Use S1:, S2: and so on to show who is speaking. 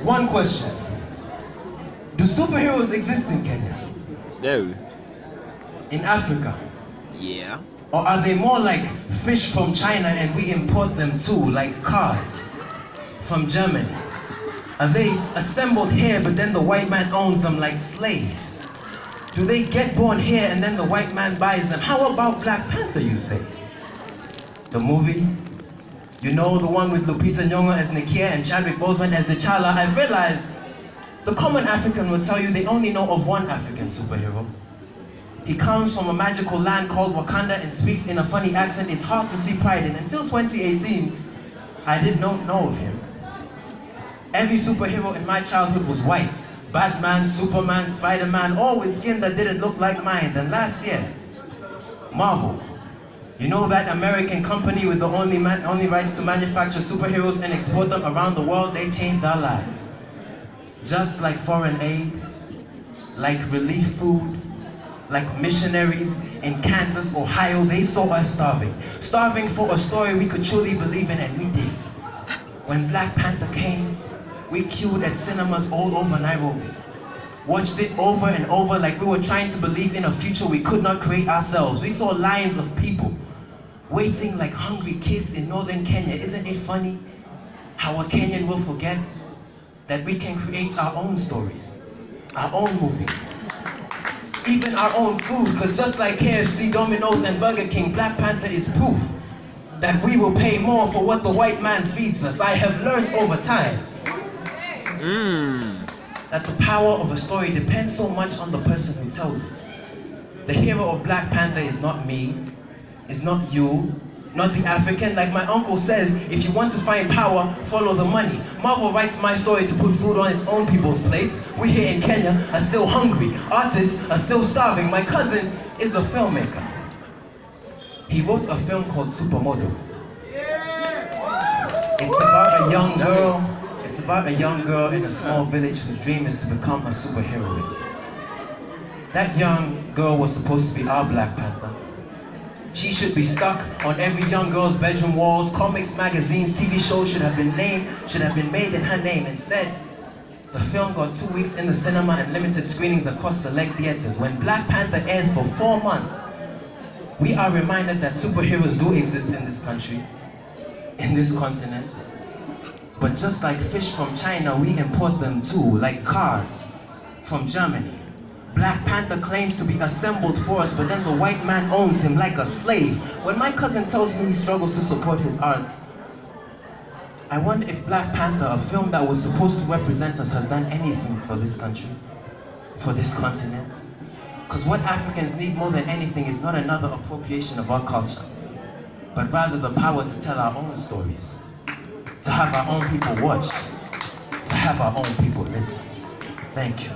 S1: One question. Do superheroes exist in Kenya?
S2: No.
S1: In Africa?
S2: Yeah.
S1: Or are they more like fish from China and we import them too, like cars from Germany? Are they assembled here but then the white man owns them like slaves? Do they get born here and then the white man buys them? How about Black Panther, you say? The movie? You know, the one with Lupita Nyong'o as Nakia and Chadwick Boseman as T'Challa. I've realized the common African will tell you they only know of one African superhero. He comes from a magical land called Wakanda and speaks in a funny accent it's hard to see pride in. Until 2018, I did not know of him. Every superhero in my childhood was white. Batman, Superman, Spider-Man, all with skin that didn't look like mine. Then last year, Marvel. You know that American company with the only rights to manufacture superheroes and export them around the world? They changed our lives. Just like foreign aid, like relief food, like missionaries in Kansas, Ohio, they saw us starving. Starving for a story we could truly believe in, and we did. When Black Panther came, we queued at cinemas all over Nairobi. Watched it over and over like we were trying to believe in a future we could not create ourselves. We saw lines of people waiting like hungry kids in northern Kenya. Isn't it funny how a Kenyan will forget that we can create our own stories, our own movies, even our own food? Because just like KFC, Domino's, and Burger King, Black Panther is proof that we will pay more for what the white man feeds us. I have learned over time that the power of a story depends so much on the person who tells it. The hero of Black Panther is not me, is not you, not the African. Like my uncle says, if you want to find power, follow the money. Marvel writes my story to put food on its own people's plates. We here in Kenya are still hungry. Artists are still starving. My cousin is a filmmaker. He wrote a film called Supermodel. It's about a young girl. It's about a young girl in a small village whose dream is to become a superheroine. That young girl was supposed to be our Black Panther. She should be stuck on every young girl's bedroom walls. Comics, magazines, TV shows should have been made in her name. Instead, the film got 2 weeks in the cinema and limited screenings across select theaters. When Black Panther airs for 4 months, we are reminded that superheroes do exist in this country, in this continent. But just like fish from China, we import them too, like cars from Germany. Black Panther claims to be assembled for us, but then the white man owns him like a slave. When my cousin tells me he struggles to support his art, I wonder if Black Panther, a film that was supposed to represent us, has done anything for this country, for this continent. Because what Africans need more than anything is not another appropriation of our culture, but rather the power to tell our own stories, to have our own people watch, to have our own people listen. Thank you.